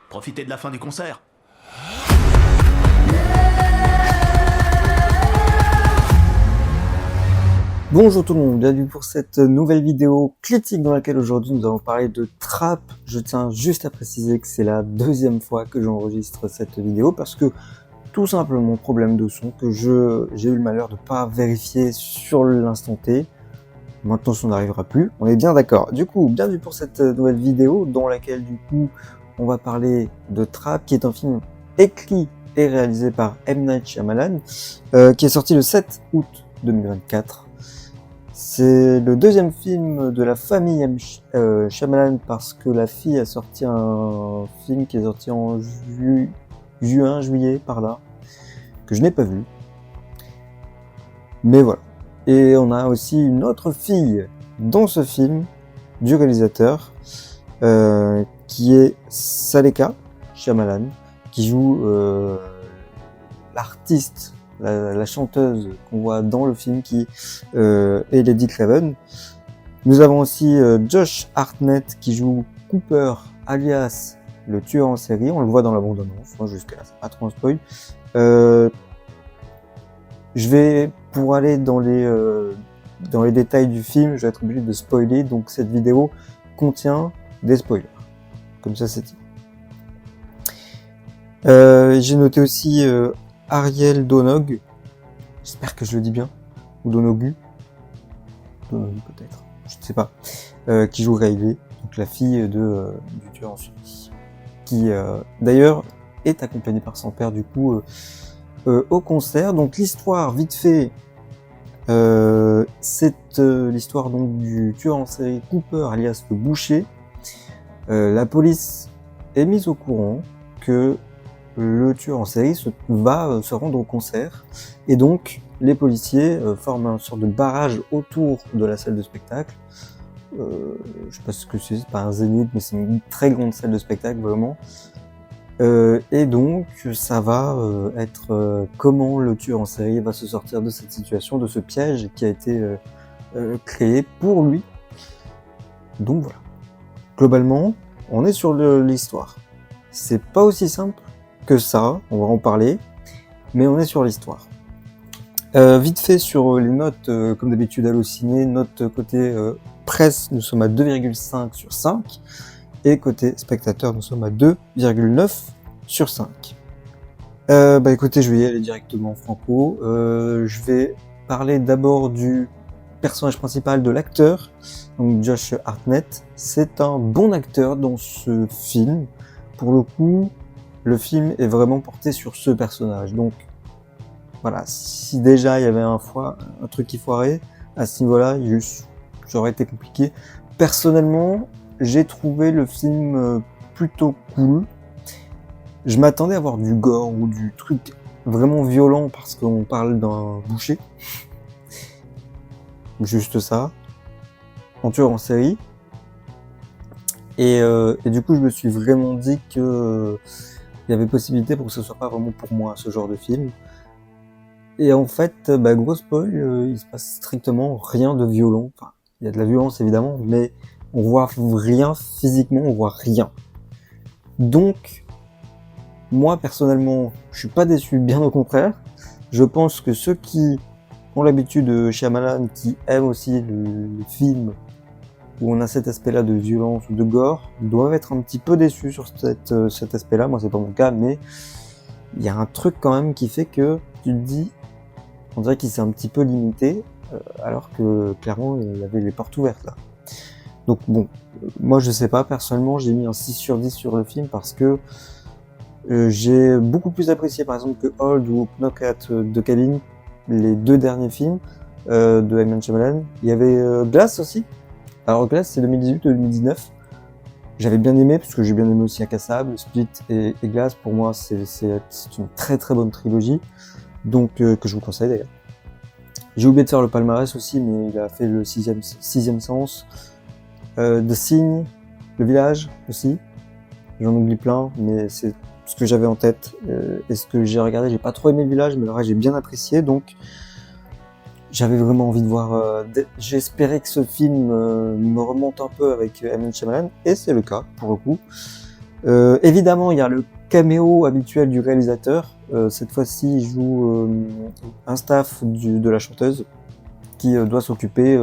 Profitez de la fin du concert. Bonjour tout le monde, bienvenue pour cette nouvelle vidéo critique dans laquelle aujourd'hui nous allons parler de Trap. Je tiens juste à préciser que c'est la deuxième fois que j'enregistre cette vidéo parce que tout simplement problème de son que j'ai eu le malheur de pas vérifier sur l'instant T. Maintenant ça n'arrivera plus, on est bien d'accord. Du coup, bienvenue pour cette nouvelle vidéo dans laquelle du coup on va parler de Trap qui est un film écrit et réalisé par M. Night Shyamalan qui est sorti le 7 août 2024. C'est le deuxième film de la famille Shyamalan parce que la fille a sorti un film qui est sorti en juillet par là, que je n'ai pas vu. Mais voilà. Et on a aussi une autre fille dans ce film du réalisateur qui est Saleka Shyamalan qui joue l'artiste, la chanteuse qu'on voit dans le film qui est Lady Craven. Nous avons aussi Josh Hartnett qui joue Cooper alias le tueur en série, on le voit dans la bande-annonce, jusqu'à là, c'est pas trop un spoil. Je vais, pour aller dans les détails du film, je vais être obligé de spoiler, donc cette vidéo contient des spoilers. Comme ça c'est dit. J'ai noté aussi Ariel Donog, j'espère que je le dis bien, ou Donogu peut-être, je ne sais pas, qui joue Riley, donc la fille du tueur en série, qui d'ailleurs est accompagnée par son père du coup au concert. Donc l'histoire vite fait, c'est l'histoire donc du tueur en série Cooper alias le boucher. La police est mise au courant que le tueur en série va se rendre au concert et donc les policiers forment une sorte de barrage autour de la salle de spectacle. Je sais pas ce que c'est pas un zénith, mais c'est une très grande salle de spectacle vraiment. Et donc ça va être comment le tueur en série va se sortir de cette situation, de ce piège qui a été créé pour lui. Donc voilà. Globalement, on est sur l'histoire. C'est pas aussi simple que ça, on va en parler, mais on est sur l'histoire. Vite fait sur les notes, comme d'habitude Allociné, note côté presse, nous sommes à 2,5 sur 5, et côté spectateur, nous sommes à 2,9 sur 5. Écoutez, je vais y aller directement franco. Je vais parler d'abord du personnage principal de l'acteur, donc Josh Hartnett. C'est un bon acteur dans ce film. Pour le coup, le film est vraiment porté sur ce personnage. Donc voilà, si déjà il y avait un truc qui foirait, à ce niveau-là, ça aurait été compliqué. Personnellement, j'ai trouvé le film plutôt cool. Je m'attendais à voir du gore ou du truc vraiment violent parce qu'on parle d'un boucher. Juste ça. En tueur en série. Et du coup, je me suis vraiment dit que il y avait possibilité pour que ce soit pas vraiment pour moi, ce genre de film. Et en fait, gros spoil, il se passe strictement rien de violent. Enfin, il y a de la violence évidemment, mais on voit rien physiquement, on voit rien. Donc, moi personnellement, je suis pas déçu, bien au contraire. Je pense que ceux qui ont l'habitude de Shyamalan, qui aiment aussi le film où on a cet aspect-là de violence ou de gore, doivent être un petit peu déçus sur cet aspect-là. Moi, c'est pas mon cas, mais il y a un truc quand même qui fait que tu te dis, on dirait qu'il s'est un petit peu limité, alors que clairement, il y avait les portes ouvertes là. Donc bon, moi je sais pas, personnellement, j'ai mis un 6 sur 10 sur le film parce que j'ai beaucoup plus apprécié par exemple que Old ou Knockout de Kevin, les deux derniers films de M. Night Shyamalan. Il y avait Glass aussi. Alors Glass c'est 2018 ou 2019. J'avais bien aimé parce que j'ai bien aimé aussi Incassable, Split et Glass. Pour moi c'est une très très bonne trilogie, donc que je vous conseille d'ailleurs. J'ai oublié de faire le palmarès aussi, mais il a fait le sixième sens, The Sign, Le Village aussi. J'en oublie plein, mais c'est ce que j'avais en tête et ce que j'ai regardé. J'ai pas trop aimé Le Village, mais le reste j'ai bien apprécié, donc j'avais vraiment envie de voir. J'espérais que ce film me remonte un peu avec M. Night Shyamalan, et c'est le cas pour le coup. Évidemment, il y a le caméo habituel du réalisateur. Cette fois-ci, il joue un staff de la chanteuse qui doit s'occuper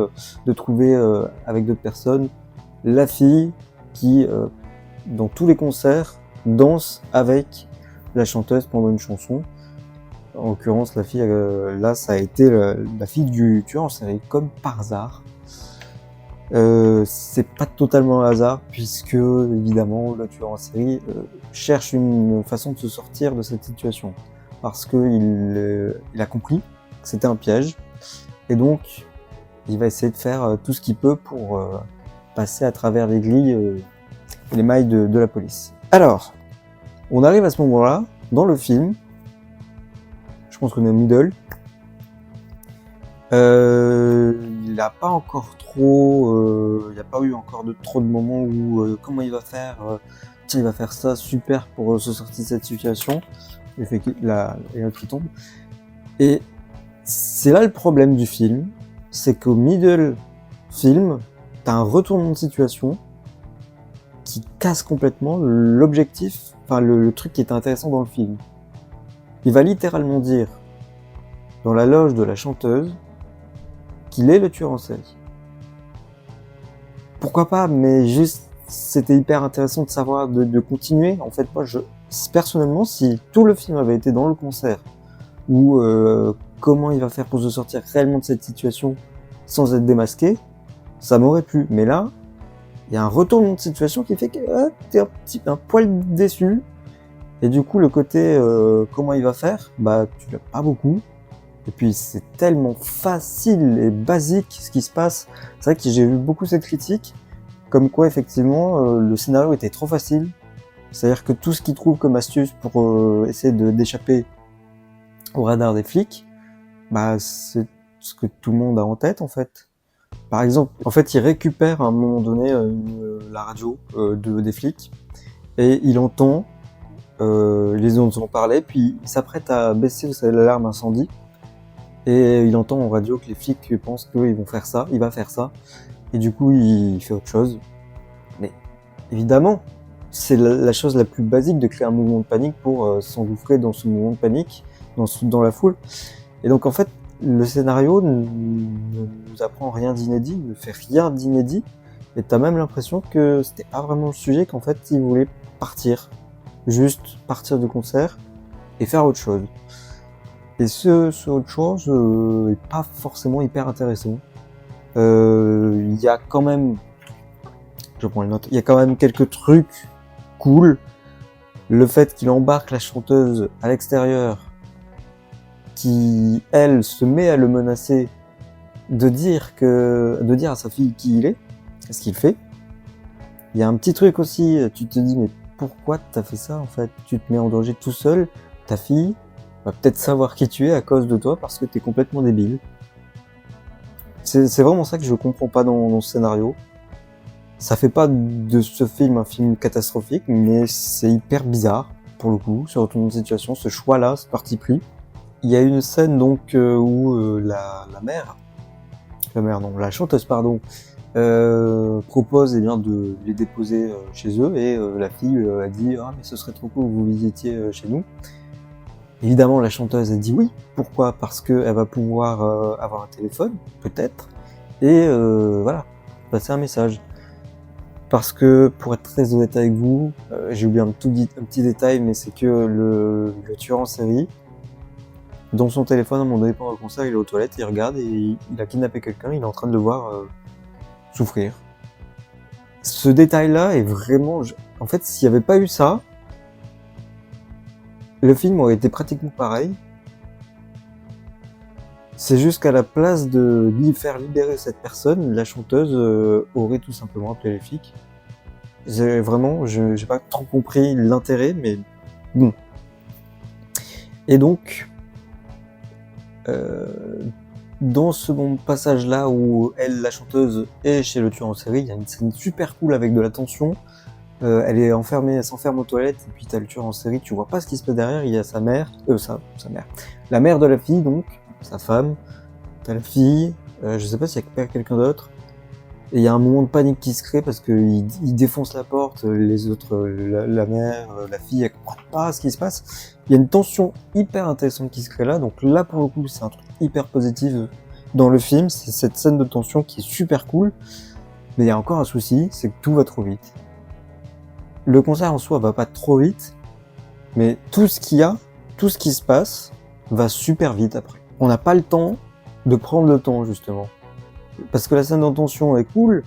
de trouver avec d'autres personnes la fille qui, dans tous les concerts, danse avec la chanteuse pendant une chanson. En l'occurrence, la fille, là, ça a été la fille du tueur en série, comme par hasard. C'est pas totalement un hasard, puisque, évidemment, le tueur en série cherche une façon de se sortir de cette situation. Parce qu'il a compris que c'était un piège, et donc, il va essayer de faire tout ce qu'il peut pour passer à travers les grilles et les mailles de la police. Alors, on arrive à ce moment-là, dans le film, je pense qu'on est au middle. Il n'a pas encore trop, il n'y a pas eu encore trop de moments où comment il va faire, tiens il va faire ça super pour se sortir de cette situation. Il fait la note qui tombe. Et c'est là le problème du film, c'est qu'au middle film, t'as un retournement de situation qui casse complètement l'objectif, enfin le truc qui est intéressant dans le film. Il va littéralement dire, dans la loge de la chanteuse, qu'il est le tueur en série. Pourquoi pas, mais juste, c'était hyper intéressant de savoir, de continuer. En fait, moi, personnellement, si tout le film avait été dans le concert, ou comment il va faire pour se sortir réellement de cette situation sans être démasqué, ça m'aurait plu. Mais là, il y a un retournement de situation qui fait que t'es un poil déçu. Et du coup, le côté comment il va faire, bah tu l'as pas beaucoup. Et puis c'est tellement facile et basique ce qui se passe. C'est vrai que j'ai vu beaucoup cette critique, comme quoi effectivement le scénario était trop facile. C'est-à-dire que tout ce qu'il trouve comme astuce pour essayer d'échapper au radar des flics, bah c'est ce que tout le monde a en tête en fait. Par exemple, en fait, il récupère à un moment donné la radio des flics et il entend les ont parlé, puis il s'apprête à baisser l'alarme incendie et il entend en radio que les flics pensent qu'ils vont faire ça, il va faire ça, et du coup il fait autre chose. Mais évidemment, c'est la chose la plus basique de créer un mouvement de panique pour s'engouffrer dans ce mouvement de panique, dans la foule. Et donc en fait, le scénario ne nous apprend rien d'inédit, ne fait rien d'inédit, et t'as même l'impression que c'était pas vraiment le sujet, qu'en fait il voulait partir. Juste partir du concert et faire autre chose. Et ce autre chose est pas forcément hyper intéressant. Il y a quand même, je prends les notes, il y a quand même quelques trucs cool. Le fait qu'il embarque la chanteuse à l'extérieur, qui elle se met à le menacer, de dire à sa fille qui il est, ce qu'il fait. Il y a un petit truc aussi, tu te dis mais pourquoi t'as fait ça en fait? Tu te mets en danger tout seul, ta fille va peut-être savoir qui tu es à cause de toi parce que t'es complètement débile. C'est vraiment ça que je comprends pas dans ce scénario. Ça fait pas de ce film un film catastrophique, mais c'est hyper bizarre pour le coup, ce retournement de situation, ce choix-là, ce parti pris. Il y a une scène donc où la chanteuse pardon, propose de les déposer chez eux et la fille a dit ah mais ce serait trop cool que vous visitiez chez nous. Évidemment la chanteuse a dit oui. Pourquoi? Parce qu'elle va pouvoir avoir un téléphone peut-être et voilà, passer un message. Parce que pour être très honnête avec vous, j'ai oublié un petit détail, mais c'est que le tueur en série, dans son téléphone à un moment donné pendant le concert, il est aux toilettes, il regarde et il a kidnappé quelqu'un, il est en train de le voir souffrir. Ce détail-là est vraiment... En fait, s'il n'y avait pas eu ça, le film aurait été pratiquement pareil. C'est juste qu'à la place de lui faire libérer cette personne, la chanteuse aurait tout simplement appelé les flics. Vraiment, j'ai pas trop compris l'intérêt, mais bon. Et donc, dans ce bon passage-là où elle, la chanteuse, est chez le tueur en série, il y a une scène super cool avec de la tension. Elle est enfermée, elle s'enferme aux toilettes, et puis t'as le tueur en série, tu vois pas ce qui se passe derrière, il y a sa mère, la mère de la fille donc, sa femme, t'as la fille, je sais pas s'il y a quelqu'un d'autre, Et il y a un moment de panique qui se crée parce qu'il défonce la porte, les autres, la mère, la fille, elles comprennent pas ce qui se passe. Il y a une tension hyper intéressante qui se crée là, donc là pour le coup c'est un truc hyper positif dans le film, c'est cette scène de tension qui est super cool, mais il y a encore un souci, c'est que tout va trop vite. Le concert en soi va pas trop vite, mais tout ce qu'il y a, tout ce qui se passe, va super vite après. On n'a pas le temps de prendre le temps justement. Parce que la scène de tension est cool,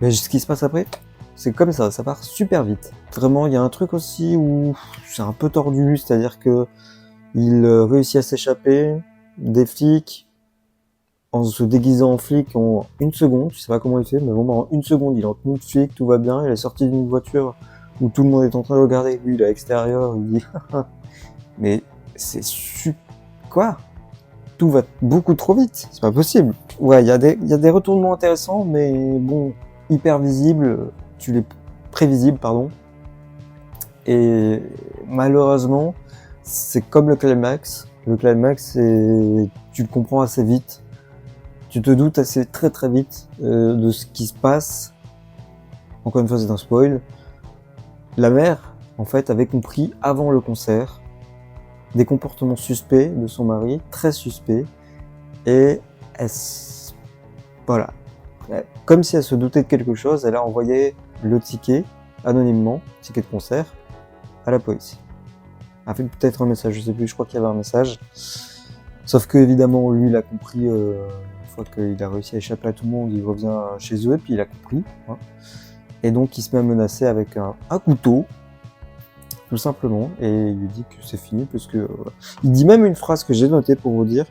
mais ce qui se passe après, c'est comme ça part super vite. Vraiment, il y a un truc aussi où c'est un peu tordu, c'est-à-dire que il réussit à s'échapper des flics en se déguisant en flic en une seconde, je sais pas comment il fait, mais vraiment en une seconde, il est en tenue de flic, tout va bien, il est sorti d'une voiture où tout le monde est en train de regarder, lui il est à l'extérieur, il dit mais c'est quoi? Tout va beaucoup trop vite, c'est pas possible. Ouais, il y a des retournements intéressants, mais bon, hyper visibles, prévisibles, pardon. Et malheureusement, c'est comme le climax. Le climax, tu le comprends assez vite. Tu te doutes assez très très vite de ce qui se passe. Encore une fois, c'est un spoil. La mère, en fait, avait compris avant le concert des comportements suspects de son mari, très suspects, et voilà. Comme si elle se doutait de quelque chose, elle a envoyé le ticket, anonymement, ticket de concert, à la police. Elle a fait peut-être un message, je sais plus, je crois qu'il y avait un message. Sauf que, évidemment, lui, il a compris, une fois qu'il a réussi à échapper à tout le monde, il revient chez eux, et puis il a compris. Hein. Et donc, il se met à menacer avec un couteau, tout simplement, et il lui dit que c'est fini, parce que... il dit même une phrase que j'ai notée pour vous dire.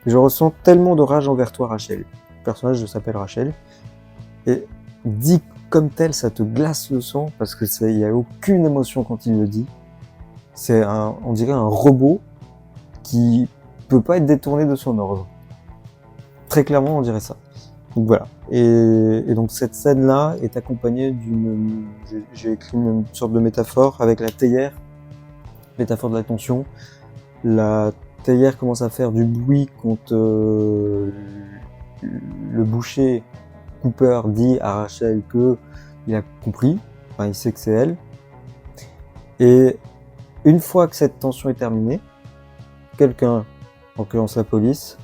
Je ressens tellement de rage envers toi, Rachel. Le personnage s'appelle Rachel. Et dit comme tel, ça te glace le sang, parce que il y a aucune émotion quand il le dit. On dirait un robot qui peut pas être détourné de son ordre. Très clairement, on dirait ça. Donc voilà. Et donc cette scène-là est accompagnée j'ai écrit une sorte de métaphore avec la théière, métaphore de la tension. La théière commence à faire du bruit quand le boucher Cooper dit à Rachel que il a compris, enfin il sait que c'est elle. Et une fois que cette tension est terminée, quelqu'un, en l'occurrence la police,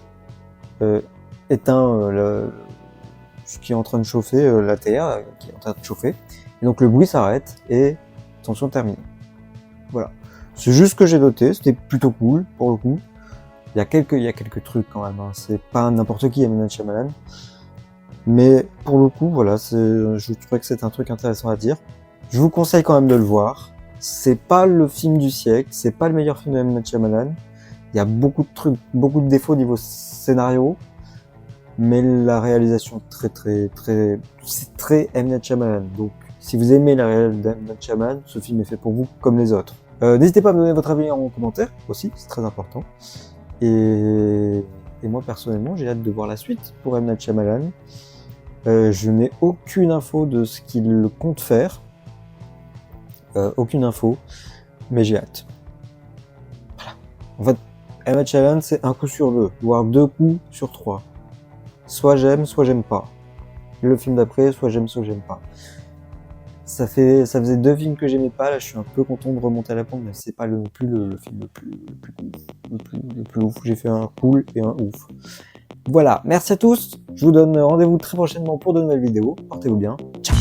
éteint ce qui est en train de chauffer, la théière qui est en train de chauffer. Et donc le bruit s'arrête et tension terminée. Voilà. C'est juste ce que j'ai noté, c'était plutôt cool pour le coup. Il y a quelques trucs quand même, hein. C'est pas n'importe qui M. Night Shyamalan. Mais pour le coup, voilà, je trouvais que c'était un truc intéressant à dire. Je vous conseille quand même de le voir. C'est pas le film du siècle, c'est pas le meilleur film de M. Night Shyamalan. Il y a beaucoup de trucs, beaucoup de défauts au niveau scénario. Mais la réalisation c'est très M. Night Shyamalan. Donc, si vous aimez la réalisation d'M. Night Shyamalan, ce film est fait pour vous comme les autres. N'hésitez pas à me donner votre avis en commentaire aussi, c'est très important. Et moi personnellement, j'ai hâte de voir la suite pour M. Night Shyamalan. Je n'ai aucune info de ce qu'il compte faire. Aucune info, mais j'ai hâte. Voilà. En fait, M. Night Shyamalan, c'est un coup sur deux, voire 2 coups sur 3. Soit j'aime pas. Le film d'après, soit j'aime pas. Ça faisait 2 films que j'aimais pas, là je suis un peu content de remonter à la pente, mais c'est pas non plus le film le plus ouf. J'ai fait un cool et un ouf. Voilà, merci à tous, je vous donne rendez-vous très prochainement pour de nouvelles vidéos, portez-vous bien, ciao.